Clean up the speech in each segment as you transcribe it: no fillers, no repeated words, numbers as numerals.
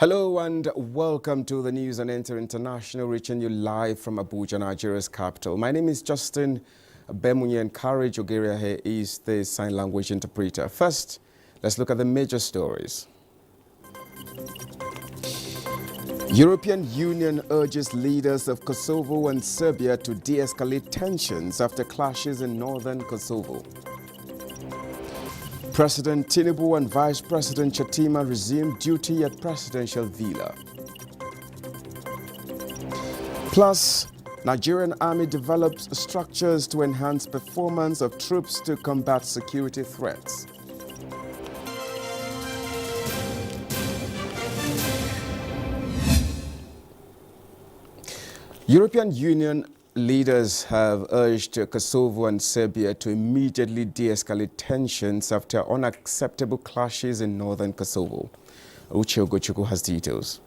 Hello and welcome to the news on NTA International, reaching you live from Abuja, Nigeria's capital. My name is Justin Bemunye, and Courage Ogeria here is the sign language interpreter. First, let's look at the major stories. European Union urges leaders of Kosovo and Serbia to de-escalate tensions after clashes in northern Kosovo. President Tinubu and Vice President Shatima resume duty at Presidential Villa. Plus, Nigerian Army develops structures to enhance performance of troops to combat security threats. European Union leaders have urged Kosovo and Serbia to immediately de-escalate tensions after unacceptable clashes in northern Kosovo. Uche Ogochukwu has details.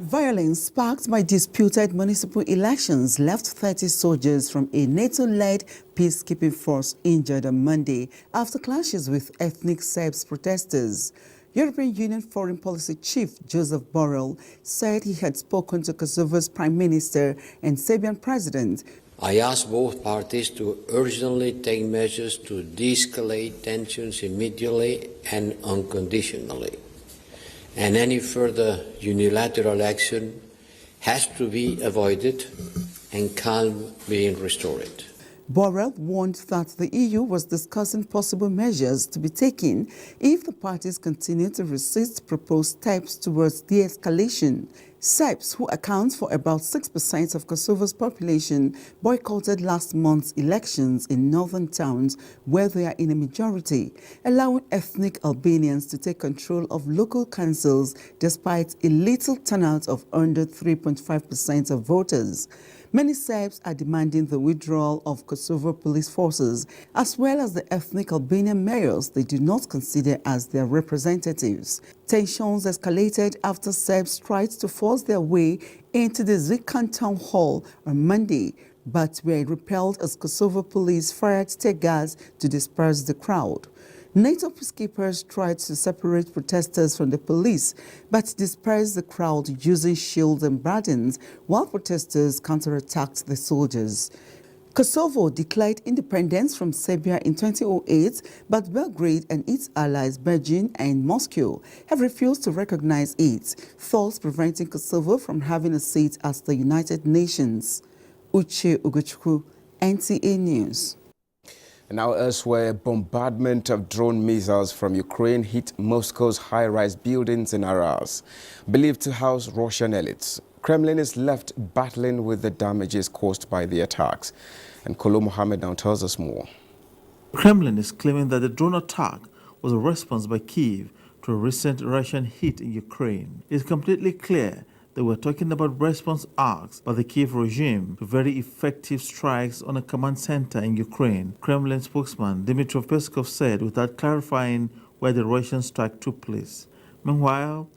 Violence sparked by disputed municipal elections left 30 soldiers from a NATO-led peacekeeping force injured on Monday after clashes with ethnic Serbs protesters. European Union Foreign Policy Chief Joseph Borrell said he had spoken to Kosovo's Prime Minister and Serbian President. I asked both parties to urgently take measures to de-escalate tensions immediately and unconditionally. And any further unilateral action has to be avoided and calm being restored. Borrell warned that the EU was discussing possible measures to be taken if the parties continue to resist proposed steps towards de-escalation. Serbs, who account for about 6% of Kosovo's population, boycotted last month's elections in northern towns where they are in a majority, allowing ethnic Albanians to take control of local councils despite a little turnout of under 3.5% of voters. Many Serbs are demanding the withdrawal of Kosovo police forces, as well as the ethnic Albanian mayors they do not consider as their representatives. Tensions escalated after Serbs tried to force their way into the Zikan town hall on Monday, but were repelled as Kosovo police fired tear gas to disperse the crowd. NATO peacekeepers tried to separate protesters from the police, but dispersed the crowd using shields and batons, while protesters counterattacked the soldiers. Kosovo declared independence from Serbia in 2008, but Belgrade and its allies Beijing and Moscow have refused to recognize it, thus preventing Kosovo from having a seat at the United Nations. Uche Ogochukwu, NTA News. Now elsewhere, bombardment of drone missiles from Ukraine hit Moscow's high-rise buildings in Aras, believed to house Russian elites. Kremlin is left battling with the damages caused by the attacks. And Kolo Mohammed now tells us more. Kremlin is claiming that the drone attack was a response by Kyiv to a recent Russian hit in Ukraine. It is completely clear that we're talking about response acts by the Kyiv regime to very effective strikes on a command center in Ukraine, Kremlin spokesman Dmitry Peskov said without clarifying where the Russian strike took place. Meanwhile,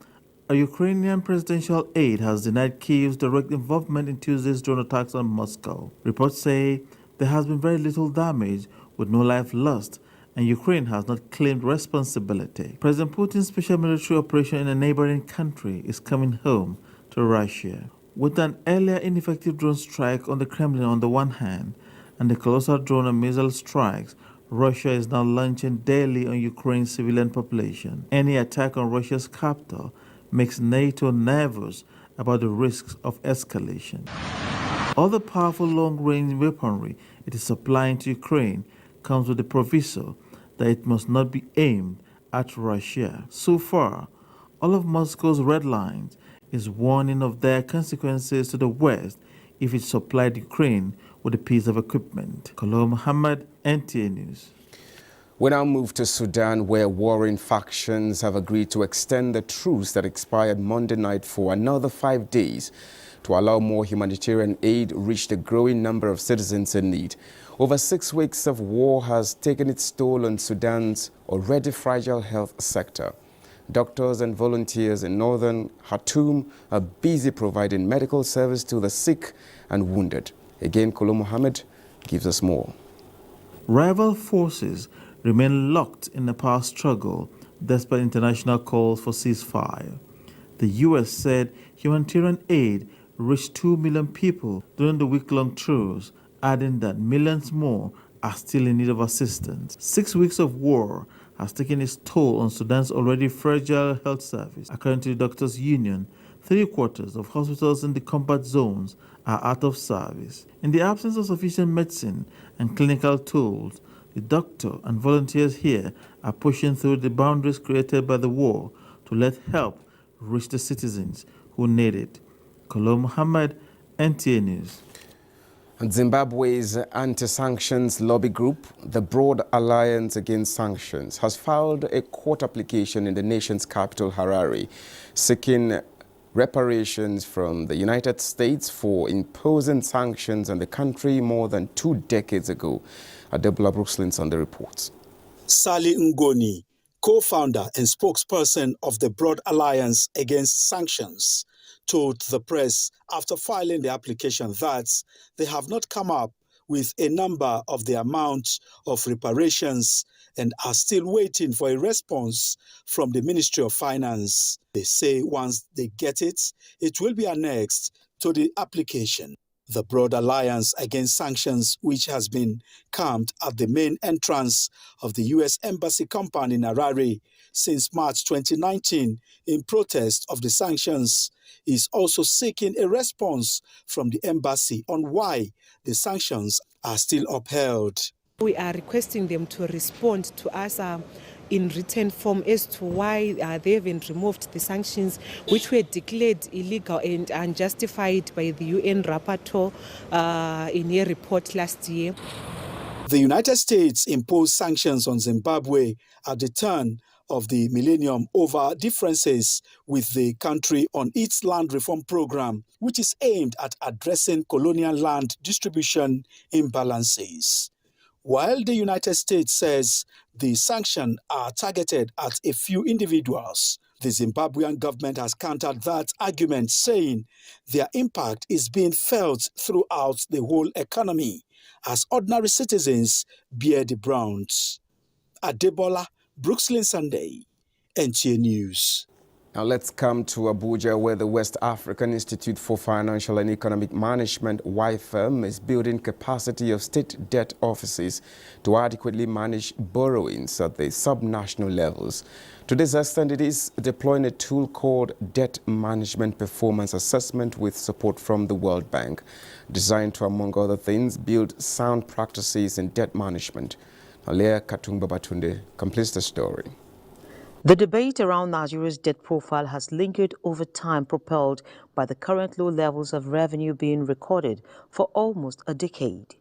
a Ukrainian presidential aide has denied Kyiv's direct involvement in Tuesday's drone attacks on Moscow. Reports say there has been very little damage with no life lost, and Ukraine has not claimed responsibility. President Putin's special military operation in a neighboring country is coming home to Russia. With an earlier ineffective drone strike on the Kremlin on the one hand, and the colossal drone and missile strikes Russia is now launching daily on Ukraine's civilian population, any attack on Russia's capital makes NATO nervous about the risks of escalation. All the powerful long-range weaponry it is supplying to Ukraine comes with the proviso that it must not be aimed at Russia. So far, all of Moscow's red lines is warning of their consequences to the West if it supplied Ukraine with a piece of equipment. Kolo Mohammed, NTA News. We now move to Sudan, where warring factions have agreed to extend the truce that expired Monday night for another 5 days to allow more humanitarian aid reach the growing number of citizens in need. Over 6 weeks of war has taken its toll on Sudan's already fragile health sector. Doctors and volunteers in northern Khartoum are busy providing medical service to the sick and wounded. Again, Kolo Mohammed gives us more. Rival forces remain locked in a power struggle despite international calls for ceasefire. The U.S. said humanitarian aid reached 2 million people during the week-long truce, adding that millions more are still in need of assistance. 6 weeks of war has taken its toll on Sudan's already fragile health service. According to the Doctors' Union, 3/4 of hospitals in the combat zones are out of service. In the absence of sufficient medicine and clinical tools, the doctor and volunteers here are pushing through the boundaries created by the war to let help reach the citizens who need it. Kolo Muhammad, NTA News. And Zimbabwe's anti-sanctions lobby group, the Broad Alliance Against Sanctions, has filed a court application in the nation's capital, Harare, seeking reparations from the United States for imposing sanctions on the country more than 2 decades ago. Adebola Brooklyn on the reports. Sally Ngoni, co-founder and spokesperson of the Broad Alliance Against Sanctions, told the press after filing the application that they have not come up with a number of the amount of reparations and are still waiting for a response from the Ministry of Finance. They say once they get it, it will be annexed to the application. The Broad Alliance Against Sanctions, which has been camped at the main entrance of the U.S. Embassy compound in Harare since March 2019 in protest of the sanctions, is also seeking a response from the embassy on why the sanctions are still upheld. We are requesting them to respond to us in written form as to why they haven't removed the sanctions which were declared illegal and unjustified by the UN rapporteur in a report last year. The United States imposed sanctions on Zimbabwe at the turn of the millennium over differences with the country on its land reform program, which is aimed at addressing colonial land distribution imbalances. While the United States says the sanctions are targeted at a few individuals, the Zimbabwean government has countered that argument, saying their impact is being felt throughout the whole economy as ordinary citizens bear the brunt. Adebola, Brooklyn Sunday, NTA News. Now let's come to Abuja, where the West African Institute for Financial and Economic Management, WIFEM, is building capacity of state debt offices to adequately manage borrowings at the subnational levels. To this extent, it is deploying a tool called Debt Management Performance Assessment with support from the World Bank, designed to, among other things, build sound practices in debt management. Alea Katumba Batunde completes the story. The debate around Nigeria's debt profile has lingered over time, propelled by the current low levels of revenue being recorded for almost a decade.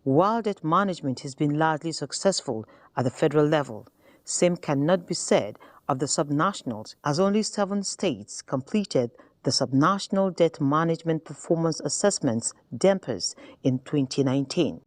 While debt management has been largely successful at the federal level, same cannot be said of the subnationals, as only 7 states completed the Subnational Debt Management Performance Assessments (DEMPAS) in 2019.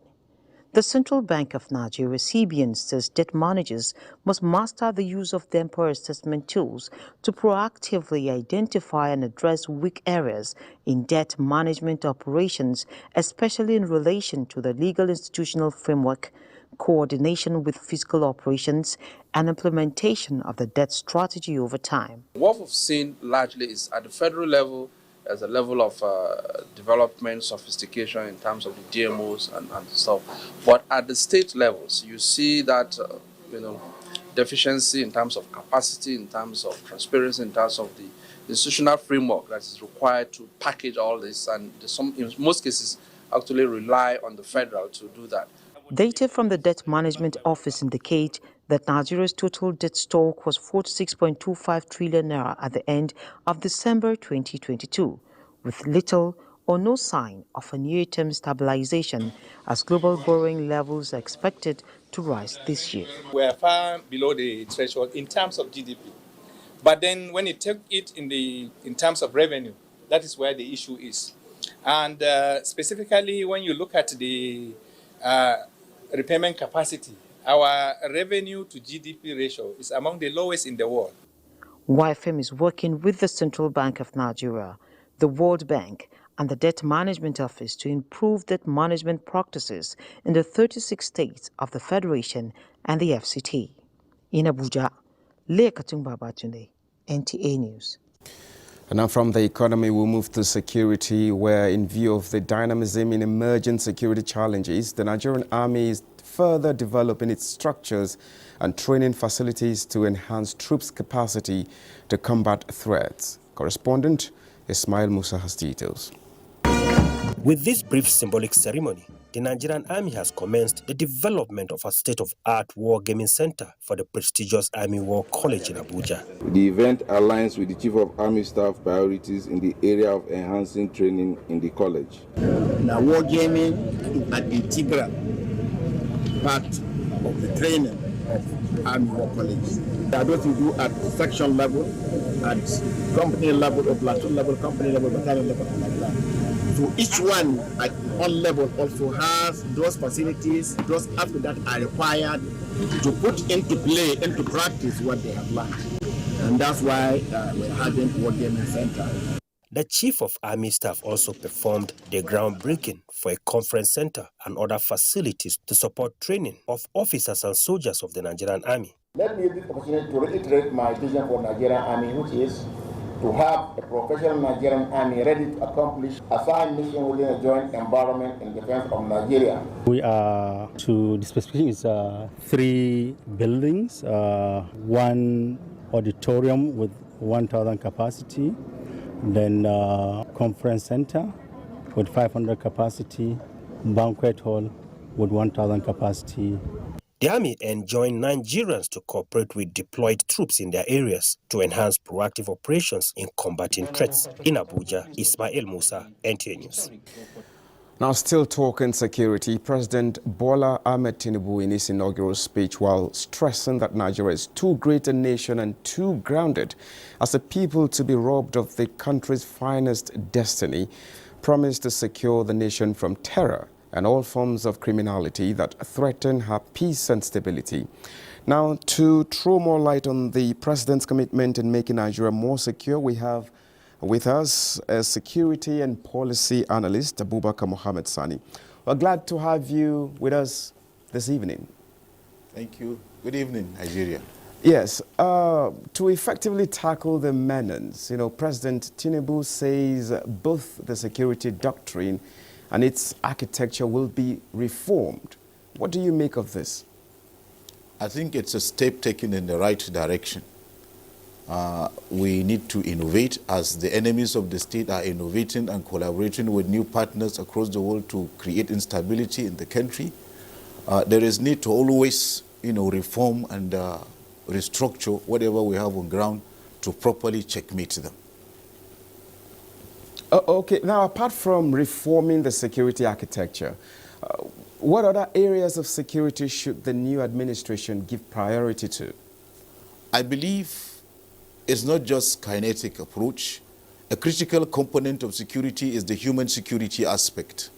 The Central Bank of Nigeria, CBN, says debt managers must master the use of DEMPA assessment tools to proactively identify and address weak areas in debt management operations, especially in relation to the legal institutional framework, coordination with fiscal operations, and implementation of the debt strategy over time. What we've seen largely is at the federal level, there's a level of development, sophistication in terms of the DMOs and stuff. But at the state levels, you see that deficiency in terms of capacity, in terms of transparency, in terms of the institutional framework that is required to package all this, and in most cases actually rely on the federal to do that. Data from the Debt Management Office indicate that Nigeria's total debt stock was 46.25 trillion naira at the end of December 2022, with little or no sign of a near-term stabilization as global borrowing levels are expected to rise this year. We are far below the threshold in terms of GDP. But then when you take it in terms of revenue, that is where the issue is. And specifically when you look at the repayment capacity, our revenue to GDP ratio is among the lowest in the world. WIFEM is working with the Central Bank of Nigeria, the World Bank, and the Debt Management Office to improve debt management practices in the 36 states of the Federation and the FCT. In Abuja, Leah Katumba Batunde, NTA News. And now from the economy, we'll move to security, where in view of the dynamism in emerging security challenges, the Nigerian Army is further developing its structures and training facilities to enhance troops' capacity to combat threats. Correspondent Ismail Musa has details. With this brief symbolic ceremony, the Nigerian Army has commenced the development of a state-of-art war gaming center for the prestigious Army War College in Abuja. The event aligns with the Chief of Army Staff priorities in the area of enhancing training in the college. Now, war gaming is an integral part of the training of Army War College. There are those who do at section level, at company level, or platoon level, company level, battalion level, and like that. So each one at one level also has those facilities, those aspects that are required to put into play, into practice what they have learned. And that's why we're having War Gaming Center. The Chief of Army Staff also performed the groundbreaking for a conference center and other facilities to support training of officers and soldiers of the Nigerian Army. Let me use this opportunity to reiterate my vision for Nigerian Army, which is to have a professional Nigerian Army ready to accomplish assigned mission within a joint environment in defense of Nigeria. We are, to the specification, is 3 buildings, 1 auditorium with 1,000 capacity, then conference center with 500 capacity, banquet hall with 1,000 capacity. The Army enjoined Nigerians to cooperate with deployed troops in their areas to enhance proactive operations in combating threats. In Abuja, Ismail Musa, NTA News. Now, still talking security, President Bola Ahmed Tinubu in his inaugural speech, while stressing that Nigeria is too great a nation and too grounded as a people to be robbed of the country's finest destiny, promised to secure the nation from terror and all forms of criminality that threaten her peace and stability. Now, to throw more light on the president's commitment in making Nigeria more secure, we have with us a security and policy analyst, Abubakar Mohammed Sani. We're glad to have you with us this evening. Thank you. Good evening, Nigeria. Yes, to effectively tackle the menace, President Tinubu says both the security doctrine and its architecture will be reformed. What do you make of this? I think it's a step taken in the right direction. We need to innovate as the enemies of the state are innovating and collaborating with new partners across the world to create instability in the country. There is need to always, reform and restructure whatever we have on ground to properly checkmate them. Okay, now apart from reforming the security architecture, what other areas of security should the new administration give priority to? I believe it's not just kinetic approach. A critical component of security is the human security aspect.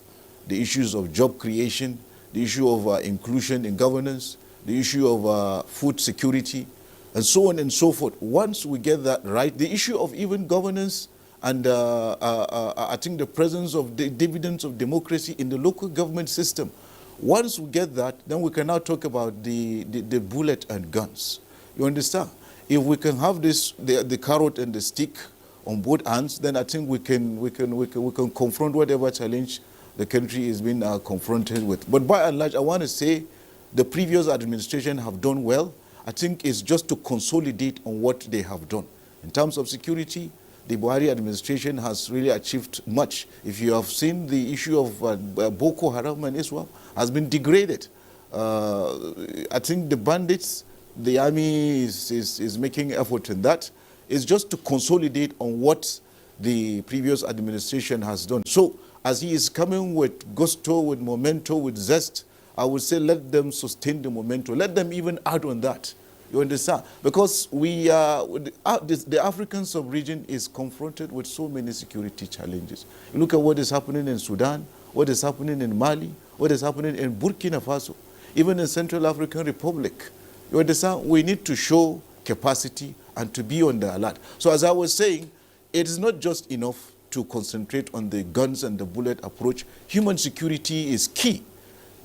The issues of job creation, the issue of inclusion in governance, the issue of food security, and so on and so forth. Once we get that right, the issue of even governance and I think the presence of the dividends of democracy in the local government system. Once we get that, then we can now talk about the bullet and guns. You understand? If we can have this, the carrot and the stick on both hands, then I think we can confront whatever challenge the country is being confronted with. But by and large, I want to say the previous administration have done well. I think it's just to consolidate on what they have done. In terms of security, the Buhari administration has really achieved much. If you have seen the issue of Boko Haram and Iswap has been degraded. I think the bandits, the army is making effort in that. It's just to consolidate on what the previous administration has done. So as he is coming with gusto, with momento, with zest, I would say let them sustain the momentum. Let them even add on that. You understand? Because the African sub-region is confronted with so many security challenges. You look at what is happening in Sudan, what is happening in Mali, what is happening in Burkina Faso, even in Central African Republic. You understand? We need to show capacity and to be on the alert. So as I was saying, it is not just enough to concentrate on the guns and the bullet approach. Human security is key.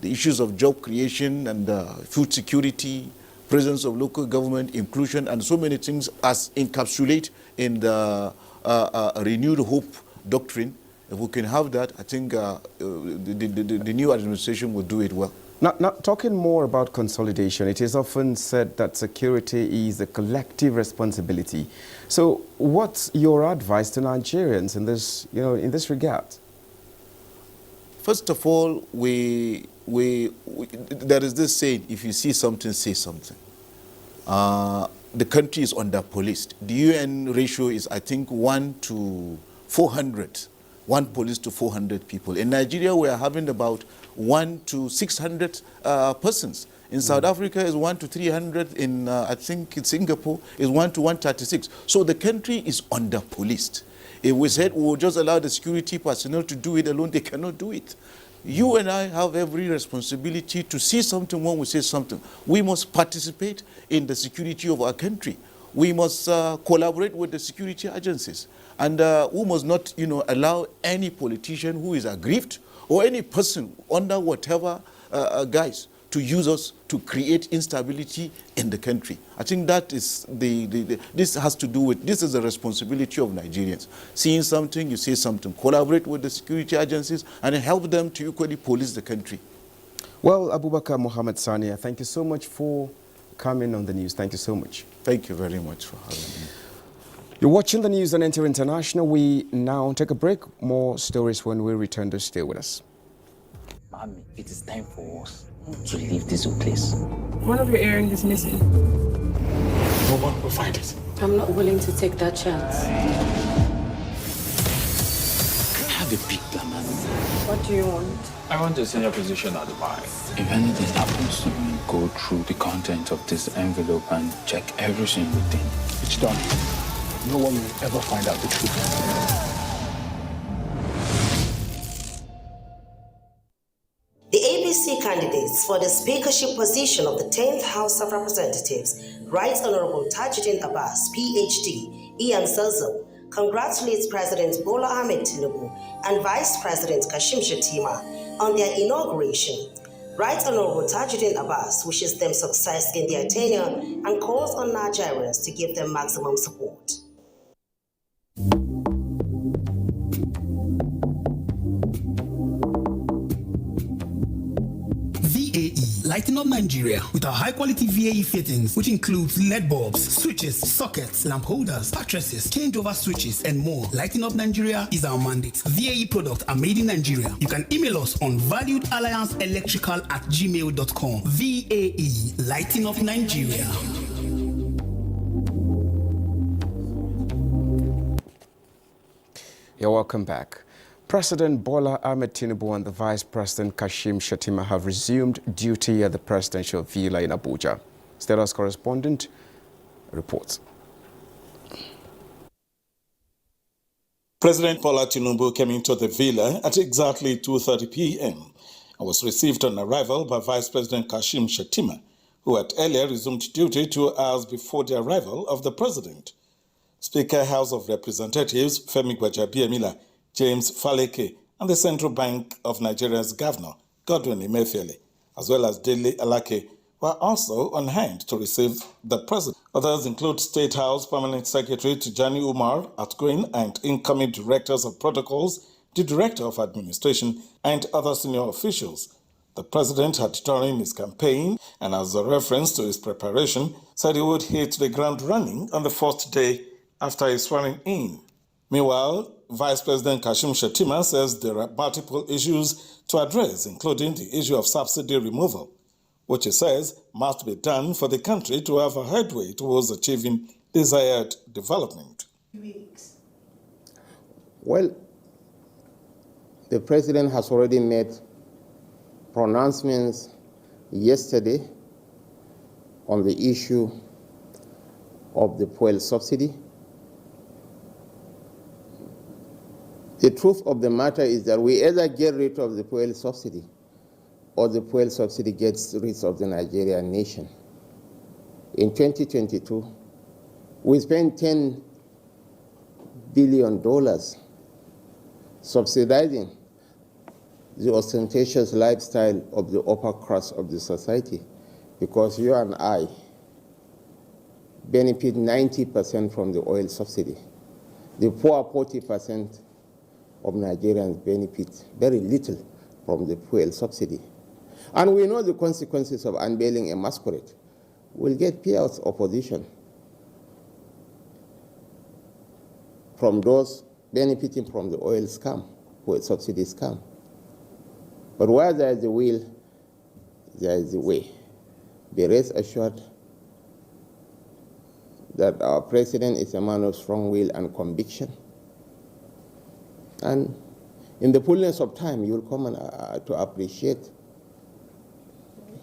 The issues of job creation and food security, presence of local government, inclusion, and so many things as encapsulate in the renewed hope doctrine. If we can have that, I think the new administration will do it well. Now, talking more about consolidation, it is often said that security is a collective responsibility. So what's your advice to Nigerians in this, in this regard? First of all, there is this saying, if you see something, say something. The country is under-policed. The UN ratio is, I think, 1 to 400. 1 police to 400 people. In Nigeria, we are having about 1 to 600 persons. In South Africa, is 1 to 300. In, I think, in Singapore, is 1 to 136. So the country is under-policed. If we said we will just allow the security personnel to do it alone, they cannot do it. You and I have every responsibility to see something when we say something. We must participate in the security of our country. We must collaborate with the security agencies. And we must not, allow any politician who is aggrieved or any person under whatever guise to use us to create instability in the country. I think that is this has to do with, this is the responsibility of Nigerians. Seeing something, you say something. Collaborate with the security agencies and help them to equally police the country. Well, Abubakar Mohammed Sani, thank you so much for coming on the news. Thank you so much. Thank you very much for having me. You're watching the news on NTA International. We now take a break. More stories when we return to stay with us. Mommy, it is time for us to leave this place. One of your earrings is missing. No one will find it. I'm not willing to take that chance. Have a big plan, Mommy. What do you want? I want a senior position at Dubai. If anything happens to me, go through the content of this envelope and check every single thing. It's done. No one will ever find out the truth. The APC candidates for the speakership position of the 10th House of Representatives, Right Honorable Tajuddin Abbas, PhD, Ian Selzo, congratulates President Bola Ahmed Tinubu and Vice President Kashim Shatima on their inauguration. Right Honorable Tajuddin Abbas wishes them success in their tenure and calls on Nigerians to give them maximum support. Lighting up Nigeria with our high-quality VAE fittings, which includes LED bulbs, switches, sockets, lamp holders, mattresses, changeover switches, and more. Lighting up Nigeria is our mandate. VAE products are made in Nigeria. You can email us on valuedallianceelectrical@gmail.com. VAE, lighting up Nigeria. You're welcome back. President Bola Ahmed Tinubu and the Vice President Kashim Shatima have resumed duty at the presidential villa in Abuja. State House correspondent reports. President Bola Tinubu came into the villa at exactly 2:30 p.m. and was received on arrival by Vice President Kashim Shatima, who had earlier resumed duty 2 hours before the arrival of the president. Speaker House of Representatives Femi Gbajabiamila, James Faleke, and the Central Bank of Nigeria's Governor, Godwin Emefiele, as well as Dele Alake, were also on hand to receive the president. Others include State House Permanent Secretary Tijani Umar, outgoing and incoming directors of protocols, the Director of Administration, and other senior officials. The president had, during his campaign, and as a reference to his preparation, said he would hit the ground running on the first day after his swearing in. Meanwhile, Vice President Kashim Shatima says there are multiple issues to address, including the issue of subsidy removal, which he says must be done for the country to have a headway towards achieving desired development. Well, the president has already made pronouncements yesterday on the issue of the fuel subsidy. The truth of the matter is that we either get rid of the fuel subsidy or the fuel subsidy gets rid of the Nigerian nation. In 2022, we spent $10 billion subsidizing the ostentatious lifestyle of the upper class of the society, because you and I benefit 90% from the oil subsidy. The poor 40% of Nigerians benefit very little from the fuel subsidy. And we know the consequences of unveiling a masquerade. We'll get fierce opposition from those benefiting from the oil scam, fuel subsidy scam. But where there is a will, there is a way. Be rest assured that our president is a man of strong will and conviction. And in the fullness of time, you will come to appreciate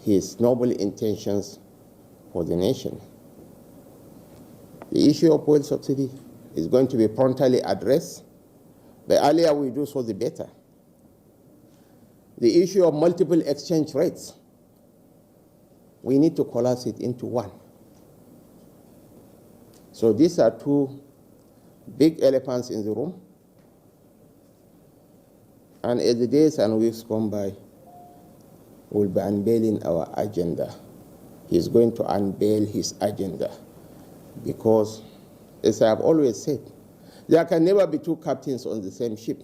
his noble intentions for the nation. The issue of oil subsidy is going to be promptly addressed. The earlier we do so, the better. The issue of multiple exchange rates, we need to collapse it into one. So these are two big elephants in the room. And as the days and weeks come by, we'll be unveiling our agenda. He's going to unveil his agenda because, as I have always said, there can never be two captains on the same ship.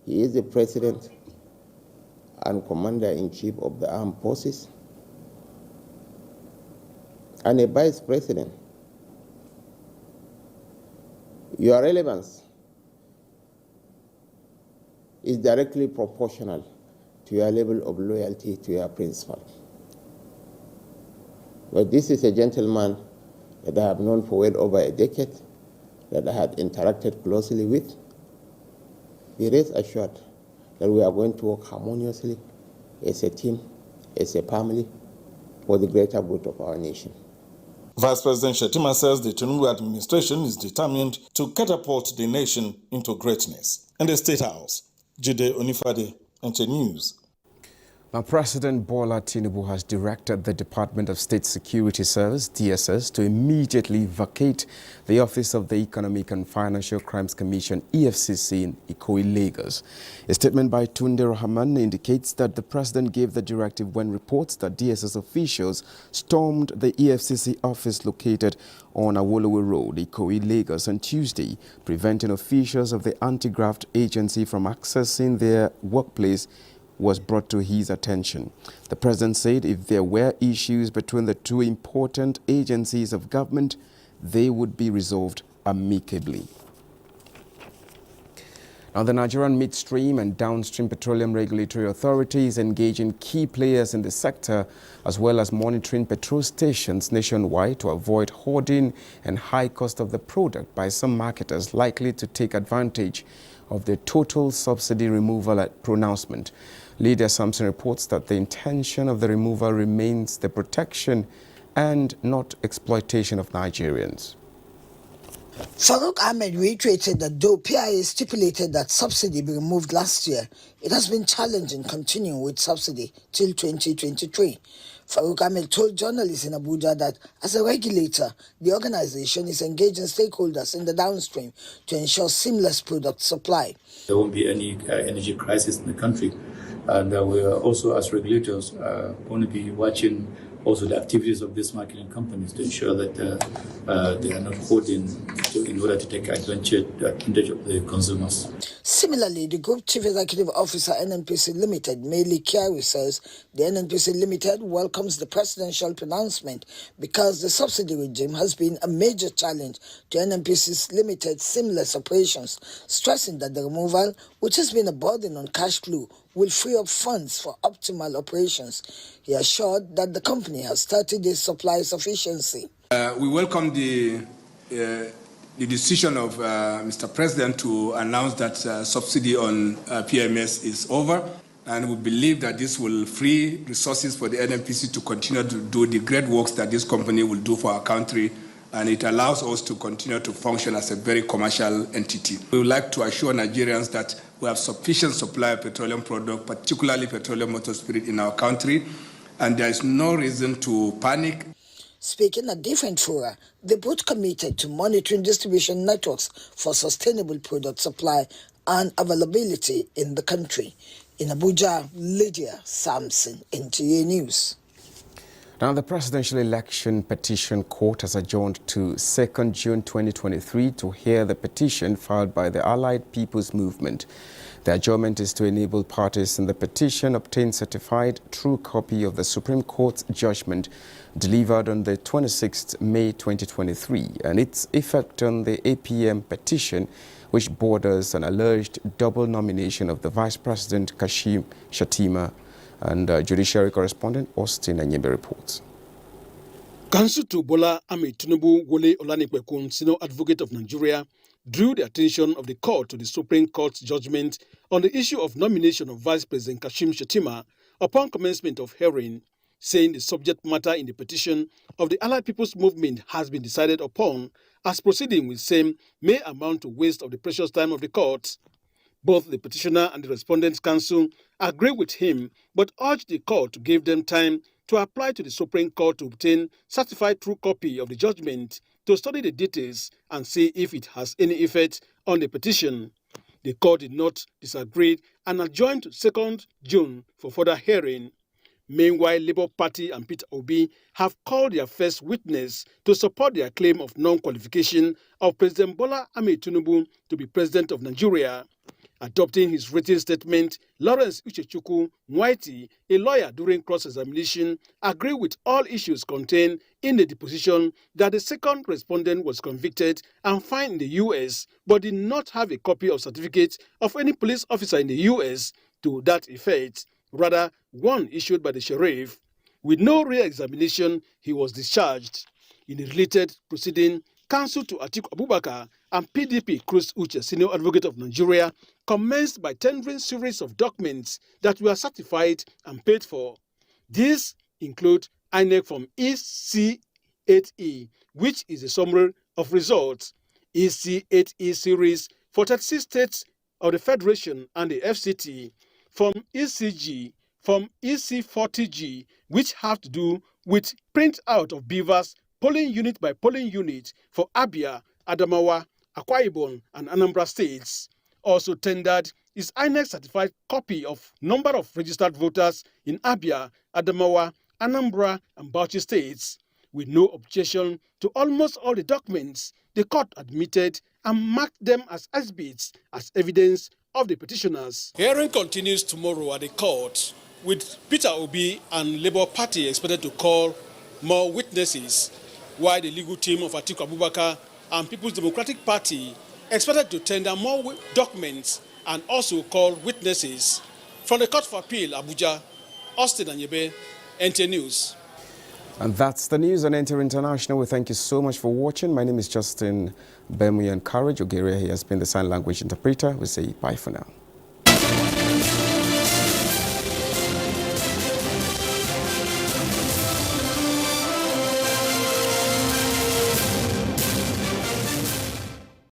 He is the president and commander-in-chief of the armed forces and a vice president. Your relevance is directly proportional to your level of loyalty to your principal. But this is a gentleman that I have known for well over a decade, that I had interacted closely with. Be rest assured that we are going to work harmoniously as a team, as a family, for the greater good of our nation. Vice President Shatima says the Tinubu administration is determined to catapult the nation into greatness. In the State House, Jide Onifade, NTA News. Now, President Bola Tinubu has directed the Department of State Security Service, DSS, to immediately vacate the office of the Economic and Financial Crimes Commission, EFCC, in Ikoyi, Lagos. A statement by Tunde Rahman indicates that the president gave the directive when reports that DSS officials stormed the EFCC office located on Awolowo Road, Ikoyi, Lagos, on Tuesday, preventing officials of the anti-graft agency from accessing their workplace was brought to his attention. The president said if there were issues between the two important agencies of government, they would be resolved amicably. Now, the Nigerian Midstream and Downstream Petroleum Regulatory Authority is engaging key players in the sector as well as monitoring petrol stations nationwide to avoid hoarding and high cost of the product by some marketers likely to take advantage of the total subsidy removal pronouncement. Lydia Sampson reports that the intention of the removal remains the protection and not exploitation of Nigerians. Farouk Ahmed reiterated that though PIA stipulated that subsidy be removed last year, it has been challenging continuing with subsidy till 2023. Farouk Ahmed told journalists in Abuja that as a regulator, the organization is engaging stakeholders in the downstream to ensure seamless product supply. There won't be any energy crisis in the country. And we are also, as regulators, going to be watching also the activities of these marketing companies to ensure that they are not hoarding in order to take advantage of the consumers. Similarly, the Group Chief Executive Officer, NNPC Limited, Meli Kiari, says the NNPC Limited welcomes the presidential pronouncement because the subsidy regime has been a major challenge to NNPC's limited seamless operations, stressing that the removal, which has been a burden on cash flow, will free up funds for optimal operations. He assured that the company has started its supply sufficiency. We welcome the decision of Mr. President to announce that subsidy on PMS is over, and we believe that this will free resources for the NNPC to continue to do the great works that this company will do for our country, and it allows us to continue to function as a very commercial entity. We would like to assure Nigerians that we have sufficient supply of petroleum product, particularly petroleum motor spirit, in our country, and there is no reason to panic. Speaking at different fora, they both committed to monitoring distribution networks for sustainable product supply and availability in the country. In Abuja, Lydia Sampson, NTA News. Now, the Presidential Election Petition Court has adjourned to 2nd June 2023 to hear the petition filed by the Allied People's Movement. The adjournment is to enable parties in the petition obtain certified true copy of the Supreme Court's judgment delivered on the 26th May 2023 and its effect on the APM petition, which borders an alleged double nomination of the Vice President Kashim, Shatima, and Judiciary Correspondent Austin Anyebe reports. Counsel to Bola Ahmed Tinubu Wole Olanipekun, Senior Advocate of Nigeria, drew the attention of the court to the Supreme Court's judgment on the issue of nomination of Vice President Kashim Shatima upon commencement of hearing, saying the subject matter in the petition of the Allied People's Movement has been decided upon, as proceeding with same may amount to waste of the precious time of the court. Both the petitioner and the respondent's counsel agree with him, but urge the court to give them time to apply to the Supreme Court to obtain certified true copy of the judgment, to study the details and see if it has any effect on the petition. The court did not disagree and adjourned to 2nd June for further hearing. Meanwhile, Labour Party and Peter Obi have called their first witness to support their claim of non-qualification of President Bola Ahmed Tinubu to be President of Nigeria. Adopting his written statement, Lawrence Uchechukwu Nwaiti, a lawyer during cross-examination, agreed with all issues contained in the deposition that the second respondent was convicted and fined in the U.S., but did not have a copy of certificate of any police officer in the U.S. to that effect, rather one issued by the sheriff. With no re-examination, he was discharged. In a related proceeding, counsel to Atiku Abubakar and PDP Cruz Uche, Senior Advocate of Nigeria, commenced by tendering series of documents that were certified and paid for. These include INEC from EC8E, which is a summary of results, EC8E series for 36 states of the Federation and the FCT, from ECG, from EC40G, which have to do with printout of beavers polling unit by polling unit for Abia, Adamawa, Akwa Ibom, and Anambra states. Also tendered is INEC certified copy of number of registered voters in Abia, Adamawa, Anambra, and Bauchi states. With no objection to almost all the documents, the court admitted and marked them as exhibits as evidence of the petitioners. Hearing continues tomorrow at the court, with Peter Obi and Labour Party expected to call more witnesses, while the legal team of Atiku Abubakar and People's Democratic Party expected to tender more documents and also call witnesses. From the Court for Appeal, Abuja, Austin Anyebe, NTA News. And that's the news on NTA International. We thank you so much for watching. My name is Justin Bemuyan Courage. Ogere, he has been the sign language interpreter. We say bye for now.